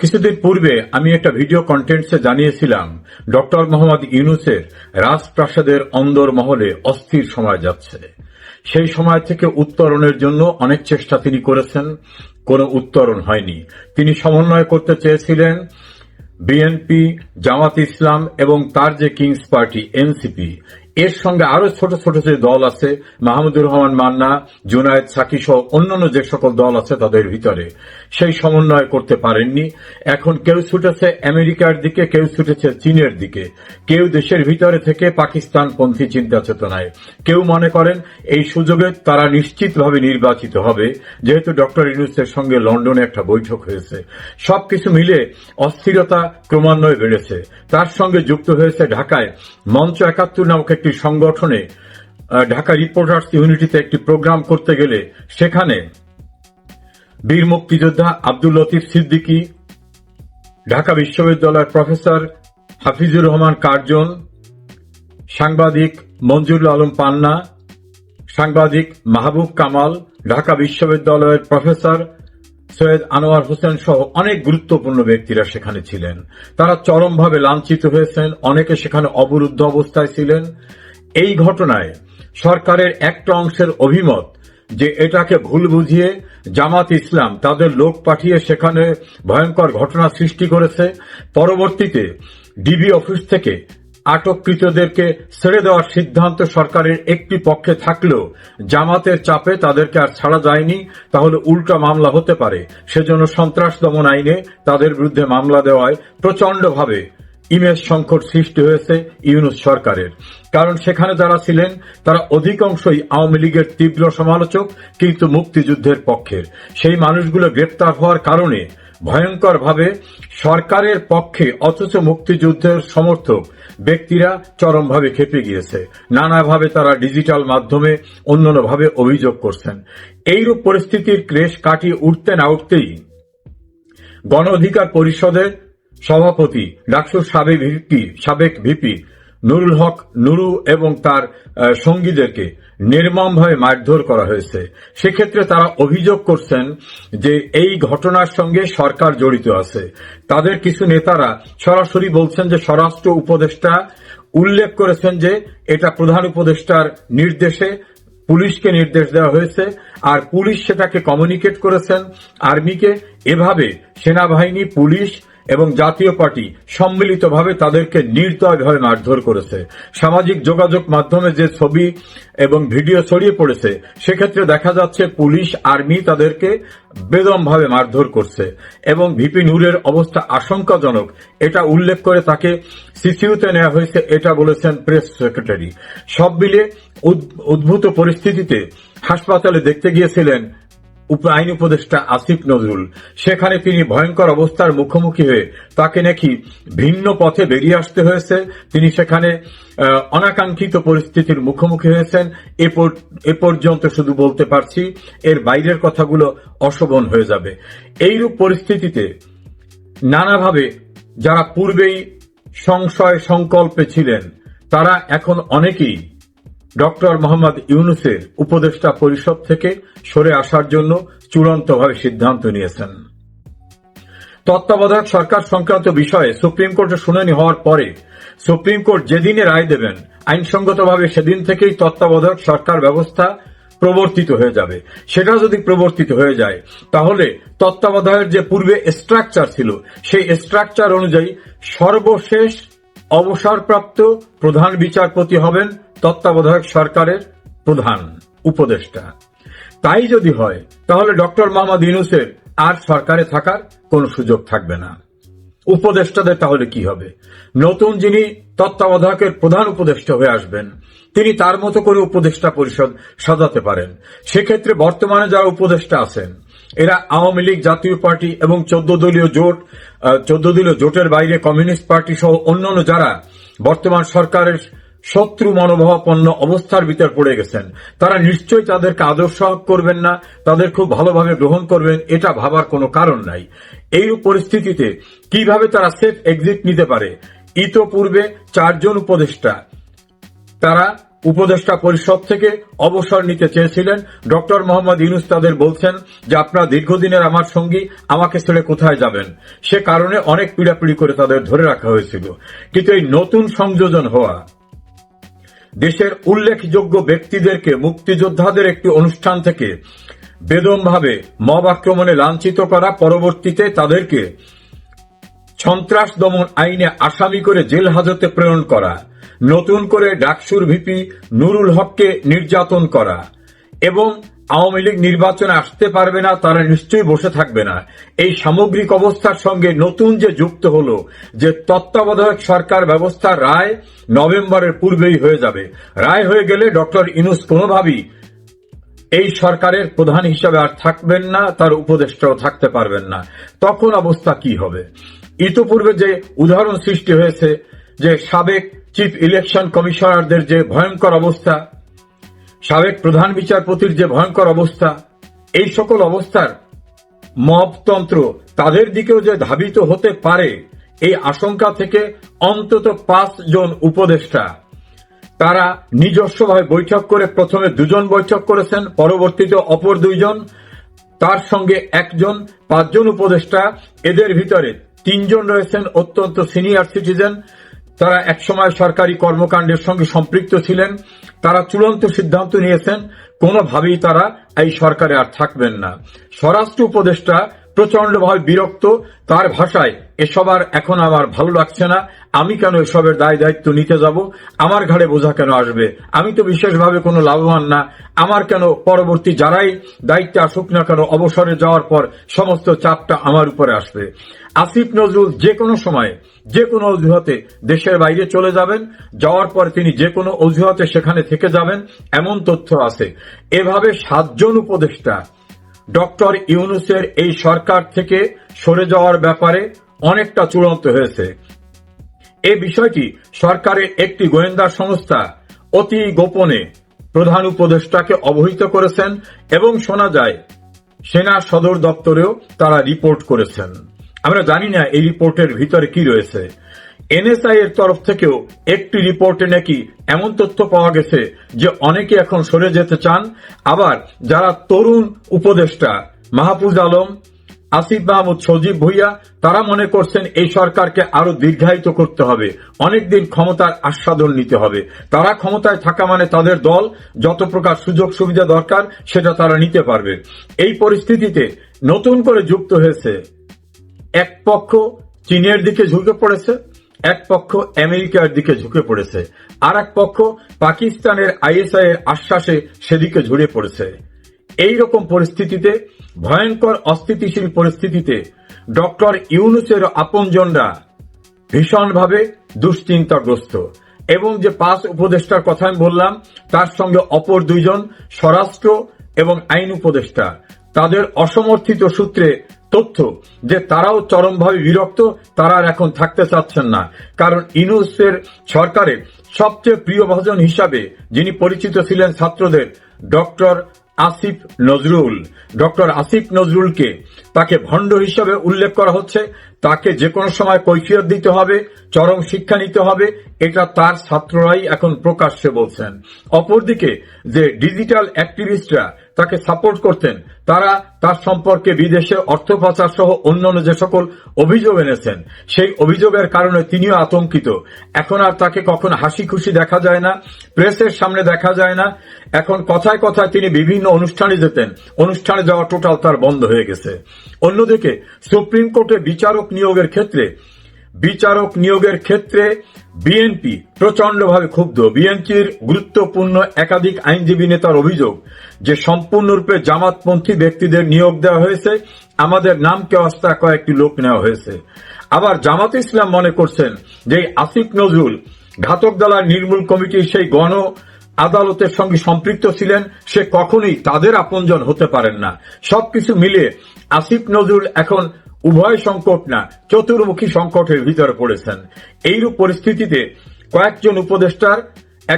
কিছুদিন পূর্বে আমি একটা ভিডিও কন্টেন্টসে জানিয়েছিলাম ডক্টর মোহাম্মদ ইউনূসের রাজপ্রাসাদের অন্দর মহলে অস্থির সময় যাচ্ছে। সেই সময় থেকে উত্তরণের জন্য অনেক চেষ্টা তিনি করেছেন, কোনো উত্তরণ হয়নি। তিনি সমন্বয় করতে চেয়েছিলেন বিএনপি, জামাত ইসলাম এবং তার যে কিংস পার্টি এনসিপি, এর সঙ্গে আরো ছোট ছোট যে দল আছে, মাহমুদুর রহমান মান্না, জুনায়েদ সাকি সহ অন্যান্য যে সকল দল আছে তাদের ভিতরে, সেই সমন্বয় করতে পারেননি। এখন কেউ ছুটেছে আমেরিকার দিকে, কেউ ছুটেছে চীনের দিকে, কেউ দেশের ভিতরে থেকে পাকিস্তানপন্থী চিন্তা চেতনায়, কেউ মনে করেন এই সুযোগে তারা নিশ্চিতভাবে নির্বাচিত হবে, যেহেতু ডক্টর ইউনূসের সঙ্গে লন্ডনে একটা বৈঠক হয়েছে। সবকিছু মিলে অস্থিরতা ক্রমান্বয়ে বেড়েছে। তার সঙ্গে যুক্ত হয়েছে ঢাকায় মঞ্চ ৭১ নামক একটি সংগঠনে ঢাকা রিপোর্টার্স ইউনিটিতে একটি প্রোগ্রাম করতে গেলে সেখানে বীর মুক্তিযোদ্ধা আব্দুল লতিফ সিদ্দিকী, ঢাকা বিশ্ববিদ্যালয়ের প্রফেসর হাফিজুর রহমান কার্জন, সাংবাদিক মঞ্জুরুল আলম পান্না, সাংবাদিক মাহবুব কামাল, ঢাকা বিশ্ববিদ্যালয়ের প্রফেসর সৈয়দ আনোয়ার হোসেন সহ অনেক গুরুত্বপূর্ণ ব্যক্তিরা সেখানে ছিলেন। তারা চরমভাবে লাঞ্ছিত হয়েছেন, অনেকে সেখানে অবরুদ্ধ অবস্থায় ছিলেন। এই ঘটনায় সরকারের একটা অংশের অভিমত যে এটাকে ভুল বুঝিয়ে জামাত ইসলাম তাদের লোক পাঠিয়ে সেখানে ভয়ঙ্কর ঘটনা সৃষ্টি করেছে। পরবর্তীতে ডিবি অফিস থেকে আটককৃতদেরকে ছেড়ে দেওয়ার সিদ্ধান্ত সরকারের একটি পক্ষে থাকলেও জামাতের চাপে তাদেরকে আর ছাড়া যায়নি, তাহলে উল্টা মামলা হতে পারে। সেজন্য সন্ত্রাস দমন আইনে তাদের বিরুদ্ধে মামলা দেওয়ায় প্রচন্ডভাবে ইমেজ সংকট সৃষ্টি হয়েছে ইউনূস সরকারের। কারণ সেখানে যারা ছিলেন তারা অধিকাংশই আওয়ামী লীগের তীব্র সমালোচক, কিন্তু মুক্তিযুদ্ধের পক্ষের। সেই মানুষগুলো গ্রেপ্তার হওয়ার কারণে ভয়ঙ্করভাবে সরকারের পক্ষে অথচ মুক্তিযুদ্ধের সমর্থক ব্যক্তিরা চরমভাবে খেপে গিয়েছে। নানাভাবে তারা ডিজিটাল মাধ্যমে অন্যান্যভাবে অভিযোগ করছেন। এইরূপ পরিস্থিতির ক্লেশ কাটিয়ে উঠতে না উঠতেই গণ অধিকার পরিষদের সভাপতি ডাকসুর সাবেক ভিপি নুরুল হক নুরু এবং তার সঙ্গীদেরকে নির্মমভাবে মারধর করা হয়েছে। সেক্ষেত্রে তারা অভিযোগ করছেন যে এই ঘটনার সঙ্গে সরকার জড়িত আছে। তাদের কিছু নেতারা সরাসরি বলছেন যে স্বরাষ্ট্র উপদেষ্টা উল্লেখ করেছেন যে এটা প্রধান উপদেষ্টার নির্দেশে পুলিশকে নির্দেশ দেওয়া হয়েছে, আর পুলিশ সেটাকে কমিউনিকেট করেছেন আর্মিকে। এভাবে সেনাবাহিনী, পুলিশ এবং জাতীয় পার্টি সম্মিলিতভাবে তাদেরকে নির্দয়ভাবে মারধর করেছে। সামাজিক যোগাযোগ মাধ্যমে যে ছবি এবং ভিডিও ছড়িয়ে পড়েছে সেক্ষেত্রে দেখা যাচ্ছে পুলিশ, আর্মি তাদেরকে বেদমভাবে মারধর করছে এবং ভিপি নূরের অবস্থা আশঙ্কাজনক, এটা উল্লেখ করে তাকে সিসিউতে নেওয়া হয়েছে, এটা বলেছেন প্রেস সেক্রেটারি। সব মিলে উদ্ভূত পরিস্থিতিতে হাসপাতালে দেখতে গিয়েছিলেন আইন উপদেষ্টা আসিফ নজরুল। সেখানে তিনি ভয়ঙ্কর অবস্থার মুখোমুখি হয়ে তাকে নাকি ভিন্ন পথে বেরিয়ে আসতে হয়েছে। তিনি সেখানে অনাকাঙ্ক্ষিত পরিস্থিতির মুখোমুখি হয়েছেন। এ পর্যন্ত শুধু বলতে পারছি, এর বাইরের কথাগুলো অশোভন হয়ে যাবে। এইরূপ পরিস্থিতিতে নানাভাবে যারা পূর্বেই সংশয় সংকল্পে ছিলেন তারা এখন অনেকেই ডক্টর মোহাম্মদ ইউনূসের উপদেষ্টা পরিষদ থেকে সরে আসার জন্য চূড়ান্তভাবে সিদ্ধান্ত নিয়েছেন। তত্ত্বাবধায়ক সরকার সংক্রান্ত বিষয়ে সুপ্রিম কোর্টে শুনানি হওয়ার পরে সুপ্রিম কোর্ট যেদিনে রায় দেবেন আইনসঙ্গতভাবে সেদিন থেকেই তত্ত্বাবধায়ক সরকার ব্যবস্থা প্রবর্তিত হয়ে যাবে। সেটা যদি প্রবর্তিত হয়ে যায় তাহলে তত্ত্বাবধায়কের যে পূর্বে স্ট্রাকচার ছিল সেই স্ট্রাকচার অনুযায়ী সর্বশেষ অবসরপ্রাপ্ত প্রধান বিচারপতি হবেন তত্ত্বাবধায়ক সরকারের প্রধান উপদেষ্টা। তাই যদি হয় তাহলে ডক্টর মোহাম্মদ ইউনূসের আর সরকারে থাকার কোন সুযোগ থাকবে না। উপদেষ্টাদের তাহলে কি হবে? নতুন যিনি তত্ত্বাবধায়কের প্রধান উপদেষ্টা হয়ে আসবেন তিনি তার মতো করে উপদেষ্টা পরিষদ সাজাতে পারেন। সেক্ষেত্রে বর্তমানে যারা উপদেষ্টা আছেন এরা আওয়ামী লীগ, জাতীয় পার্টি এবং 14 দলীয় জোটের বাইরে কমিউনিস্ট পার্টি সহ অন্যান্য যারা বর্তমান সরকারের শত্রু মনোভাবাপন্ন অবস্থার ভিতর পড়ে গেছেন তারা নিশ্চয়ই তাদেরকে আদর্শ করবেন না, তাদের খুব ভালোভাবে গ্রহণ করবেন, এটা ভাবার কোনো কারণ নাই। এইরূপ পরিস্থিতিতে কিভাবে তারা সেফ এক্সিট নিতে পারে? ইতোপূর্বে 4 জন উপদেষ্টা তারা উপদেষ্টা পরিষদ থেকে অবসর নিতে চেয়েছিলেন। ডক্টর মোহাম্মদ ইউনূস তাদের বলছেন যে আপনারা দীর্ঘদিনের আমার সঙ্গী, আমাকে ছেড়ে কোথায় যাবেন। সে কারণে অনেক পীড়াপিড়ি করে তাদের ধরে রাখা হয়েছিল। কিন্তু এই নতুন সংযোজন হওয়া দেশের উল্লেখযোগ্য ব্যক্তিদেরকে মুক্তিযোদ্ধাদের একটি অনুষ্ঠান থেকে বেদমভাবে মব আক্রমণে লাঞ্ছিত করা, পরবর্তীতে তাদেরকে সন্ত্রাস দমন আইনে আসামি করে জেল হাজতে প্রেরণ করা, নতুন করে ডাকসুর ভিপি নুরুল হককে নির্যাতন করা এবং আওয়ামী লীগ নির্বাচনে আসতে পারবে না, তারা নিশ্চয়ই বসে থাকবে না, এই সামগ্রিক অবস্থার সঙ্গে নতুন যে যুক্ত হলো যে তত্ত্বাবধায়ক সরকার ব্যবস্থার রায় নভেম্বরের পূর্বেই হয়ে যাবে। রায় হয়ে গেলে ডক্টর ইউনূস কোনোভাবেই এই সরকারের প্রধান হিসাবে আর থাকবেন না, তার উপদেষ্টাও থাকতে পারবেন না। তখন অবস্থা কি হবে? ইতোপূর্বে যে উদাহরণ সৃষ্টি হয়েছে যে সাবেক চিফ ইলেকশন কমিশনারদের যে ভয়ঙ্কর অবস্থা, সাবেক প্রধান বিচারপতির যে ভয়ঙ্কর অবস্থা, এই সকল অবস্থার মবতন্ত্র তাদের দিকেও যে ধাবিত হতে পারে, এই আশঙ্কা থেকে অন্তত 5 জন উপদেষ্টা তারা নিজস্বভাবে বৈঠক করে প্রথমে 2 জন বৈঠক করেছেন, পরবর্তীতে অপর 2 জন, তার সঙ্গে 1 জন, 5 জন উপদেষ্টা। এদের ভিতরে 3 জন রয়েছেন অত্যন্ত সিনিয়র সিটিজেন, তারা একসময় সরকারি কর্মকাণ্ডের সঙ্গে সম্পৃক্ত ছিলেন। তারা চূড়ান্ত সিদ্ধান্ত নিয়েছেন কোনোভাবেই তারা এই সরকারে আর থাকবেন না। স্বরাষ্ট্র উপদেষ্টা প্রচন্ডভাবে বিরক্ত, তার ভাষায় এসব আর এখন আমার ভালো লাগছে না, আমি কেন এসবের দায় দায়িত্ব নিতে যাব, আমার ঘাড়ে বোঝা কেন আসবে, আমি তো বিশেষভাবে কোনো লাভবান না, আমার কেন পরবর্তী যারাই দায়িত্বে আসুক না কেন অবসরে যাওয়ার পর সমস্ত চাপটা আমার উপরে আসবে। আসিফ নজরুল যে কোনো সময় যে কোনো অজুহাতে দেশের বাইরে চলে যাবেন, যাওয়ার পর তিনি যে কোনো অজুহাতে সেখানে থেকে যাবেন, এমন তথ্য আছে। এভাবে 7 জন উপদেষ্টা ডক্টর ইউনূসের এই সরকার থেকে সরে যাওয়ার ব্যাপারে অনেকটা চূড়ান্ত হয়েছে। এই বিষয়টি সরকারের একটি গোয়েন্দা সংস্থা অতি গোপনে প্রধান উপদেষ্টাকে অবহিত করেছেন এবং শোনা যায় সেনা সদর দপ্তরেও তারা রিপোর্ট করেছেন। আমরা জানি না এই রিপোর্টের ভিতরে কি রয়েছে। এনএসআই এর তরফ থেকেও একটি রিপোর্টে নাকি এমন তথ্য পাওয়া গেছে যে অনেকে এখন সরে যেতে চান, আবার যারা তরুণ উপদেষ্টা মাহফুজ আলম, আসিফ মাহমুদ, সজীব ভুইয়া, তারা মনে করছেন এই সরকারকে আরো দীর্ঘায়িত করতে হবে, অনেকদিন ক্ষমতার আস্বাদন নিতে হবে। তারা ক্ষমতায় থাকা মানে তাদের দল যত প্রকার সুযোগ সুবিধা দরকার সেটা তারা নিতে পারবে। এই পরিস্থিতিতে নতুন করে যুক্ত হয়েছে এক পক্ষ চীনের দিকে ঝুঁকে পড়েছে, এক পক্ষ আমেরিকার দিকে ঝুঁকে পড়েছে, আর এক পক্ষ পাকিস্তানের আইএসআই এর আশ্বাসে সেদিকে ঝুড়ে পড়েছে। এই রকম পরিস্থিতিতে, ভয়ঙ্কর অস্থিতিশীল পরিস্থিতিতে ডক্টর ইউনূসের আপনজনরা ভীষণভাবে দুশ্চিন্তাগ্রস্ত এবং যে 5 উপদেষ্টার কথা আমি বললাম তার সঙ্গে অপর 2 জন স্বরাষ্ট্র এবং আইন উপদেষ্টা, তাদের অসমর্থিত সূত্রে তথ্য যে তারাও চরমভাবে বিরক্ত, তারা আর এখন থাকতে চাচ্ছেন না। কারণ ইউনূসের সরকারের সবচেয়ে প্রিয়ভাজন হিসাবে যিনি পরিচিত ছিলেন ছাত্রদের, ডক্টর আসিফ নজরুল, ডক্টর আসিফ নজরুলকে তাকে ভণ্ড হিসাবে উল্লেখ করা হচ্ছে। তাকে যে কোনো সময় কৈফিয়ত দিতে হবে, চরম শিক্ষা নিতে হবে, এটা তার ছাত্ররাই এখন প্রকাশ্যে বলছেন। অপরদিকে যে ডিজিটাল অ্যাক্টিভিস্টরা তাকে সাপোর্ট করতেন, তারা তার সম্পর্কে বিদেশে অর্থ পাচার সহ অন্যান্য যে সকল অভিযোগ এনেছেন, সেই অভিযোগের কারণে তিনিও আতঙ্কিত। এখন আর তাকে কখনো হাসি খুশি দেখা যায় না, প্রেসের সামনে দেখা যায় না। এখন কথায় কথায় তিনি বিভিন্ন অনুষ্ঠানে যেতেন, অনুষ্ঠানে যাওয়া টোটাল তার বন্ধ হয়ে গেছে। অন্যদিকে সুপ্রিম কোর্টে বিচারক নিয়োগের ক্ষেত্রে বিএনপি প্রচন্ডভাবে ক্ষুব্ধ। বিএনপির গুরুত্বপূর্ণ একাধিক আইনজীবী নেতার অভিযোগ যে সম্পূর্ণরূপে জামাতপন্থী ব্যক্তিদের নিয়োগ দেওয়া হয়েছে, আমাদের নামকে অস্তা কয়েকটি লোক নেওয়া হয়েছে। আবার জামাত ইসলাম মনে করছেন যে আসিফ নজরুল ঘাতক দালাল নির্মূল কমিটির সেই গণ আদালতের সঙ্গে সম্পৃক্ত ছিলেন, সে কখনোই তাদের আপনজন হতে পারেন না। সবকিছু মিলিয়ে আসিফ নজরুল এখন উভয় সংকট না, চতুর্মুখী সংকটের ভিতরে পড়েছেন। এইরূপ পরিস্থিতিতে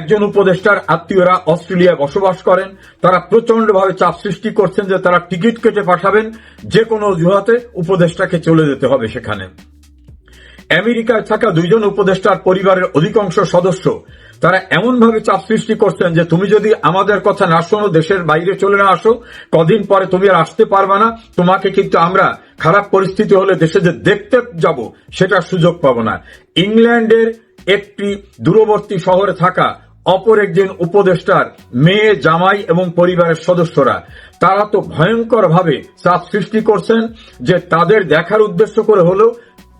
একজন উপদেষ্টার আত্মীয়রা অস্ট্রেলিয়ায় বসবাস করেন, তারা প্রচন্ডভাবে চাপ সৃষ্টি করছেন যে তারা টিকিট কেটে পাঠাবেন, যে কোনো অজুহাতে উপদেষ্টাকে চলে যেতে হবে সেখানে। আমেরিকায় থাকা 2 জন উপদেষ্টার পরিবারের অধিকাংশ সদস্য তারা এমন ভাবে চাপ সৃষ্টি করছেন যে তুমি যদি আমাদের কথা না শোনো, দেশের বাইরে চলে না আসো, কদিন পরে তুমি আর আসতে পারবে না, তোমাকে কিন্তু আমরা খারাপ পরিস্থিতি হলে দেশে যে দেখতে যাব সেটার সুযোগ পাবো না। ইংল্যান্ডের একটি দূরবর্তী শহরে থাকা অপর একজন উপদেষ্টার মেয়ে, জামাই এবং পরিবারের সদস্যরা তারা তো ভয়ঙ্কর ভাবে চাপ সৃষ্টি করছেন যে তাদের দেখার উদ্দেশ্য করে হলেও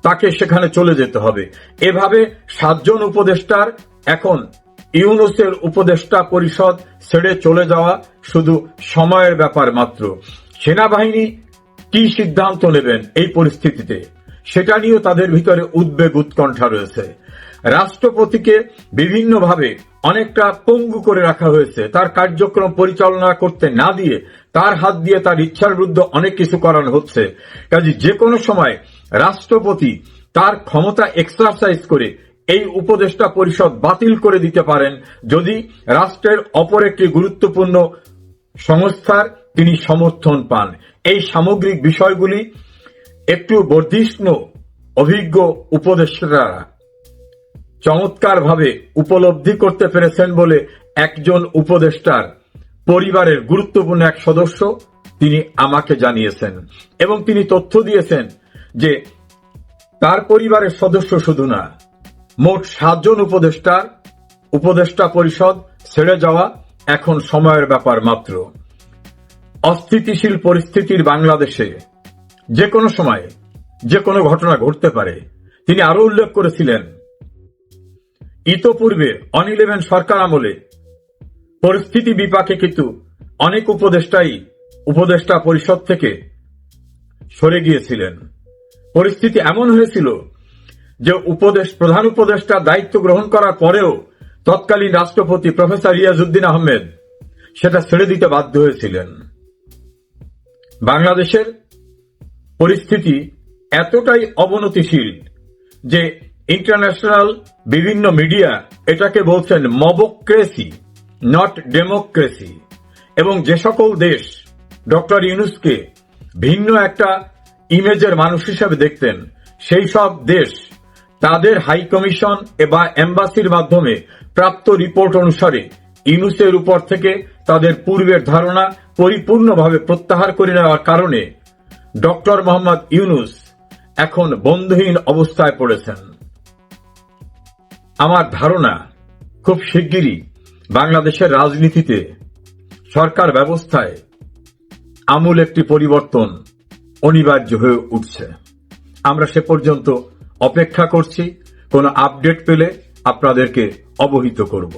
তাকে সেখানে চলে যেতে হবে। এভাবে 7 জন উপদেষ্টার এখন ইউনূসের উপদেষ্টা পরিষদ ছেড়ে চলে যাওয়া শুধু সময়ের ব্যাপার মাত্র। সেনাবাহিনী কি সিদ্ধান্ত নেবেন এই পরিস্থিতিতে সেটা নিয়েও তাদের ভিতরে উদ্বেগ উৎকণ্ঠা রয়েছে। রাষ্ট্রপতিকে বিভিন্নভাবে অনেকটা পঙ্গু করে রাখা হয়েছে, তার কার্যক্রম পরিচালনা করতে না দিয়ে তার হাত দিয়ে তার ইচ্ছার বিরুদ্ধে অনেক কিছু করানো হচ্ছে। কাজে যে কোনো সময় রাষ্ট্রপতি তার ক্ষমতা এক্সারসাইজ করে এই উপদেষ্টা পরিষদ বাতিল করে দিতে পারেন যদি রাষ্ট্রের অপর একটি গুরুত্বপূর্ণ সংস্থার তিনি সমর্থন পান। এই সামগ্রিক বিষয়গুলি একটু বর্ধিষ্ণু অভিজ্ঞ উপদেষ্টারা চমৎকারভাবে উপলব্ধি করতে পেরেছেন বলে একজন উপদেষ্টার পরিবারের গুরুত্বপূর্ণ এক সদস্য তিনি আমাকে জানিয়েছেন এবং তিনি তথ্য দিয়েছেন যে তার পরিবারের সদস্য শুধু না, মোট 7 জন উপদেষ্টা পরিষদ ছেড়ে যাওয়া এখন সময়ের ব্যাপার মাত্র। অস্থিতিশীল পরিস্থিতির বাংলাদেশে যে কোনো সময় যে কোনো ঘটনা ঘটতে পারে। তিনি আরো উল্লেখ করেছিলেন ইতোপূর্বে অনিল সরকার আমলে পরিস্থিতি বিপাকে কিন্তু অনেক উপদেষ্টা পরিষদ থেকে সরে গিয়েছিলেন। পরিস্থিতি এমন হয়েছিল যে প্রধান উপদেষ্টা দায়িত্ব গ্রহণ করার পরেও তৎকালীন রাষ্ট্রপতি প্রফেসর রিয়াজউদ্দিন আহমেদ সেটা ছেড়ে দিতে বাধ্য হয়েছিলেন। বাংলাদেশের পরিস্থিতি এতটাই অবনতিশীল যে ইন্টারন্যাশনাল বিভিন্ন মিডিয়া এটাকে বলছেন মবক্রেসি, নট ডেমোক্রেসি। এবং যে সকল দেশ ডক্টর ইউনূসকে ভিন্ন একটা ইমেজের মানুষ হিসেবে দেখতেন, সেই সব দেশ তাদের হাই কমিশন বা এম্বাসির মাধ্যমে প্রাপ্ত রিপোর্ট অনুসারে ইউনূসের উপর থেকে তাদের পূর্বের ধারণা পরিপূর্ণভাবে প্রত্যাহার করে নেওয়ার কারণে ডক্টর মোহাম্মদ ইউনূস এখন বন্ধুহীন অবস্থায় পড়েছেন। আমার ধারণা খুব শিগগিরই বাংলাদেশের রাজনীতিতে, সরকার ব্যবস্থায় আমূল একটি পরিবর্তন অনিবার্য হয়ে উঠছে। আমরা সে পর্যন্ত অপেক্ষা করছি, কোনো আপডেট পেলে আপনাদেরকে অবহিত করব।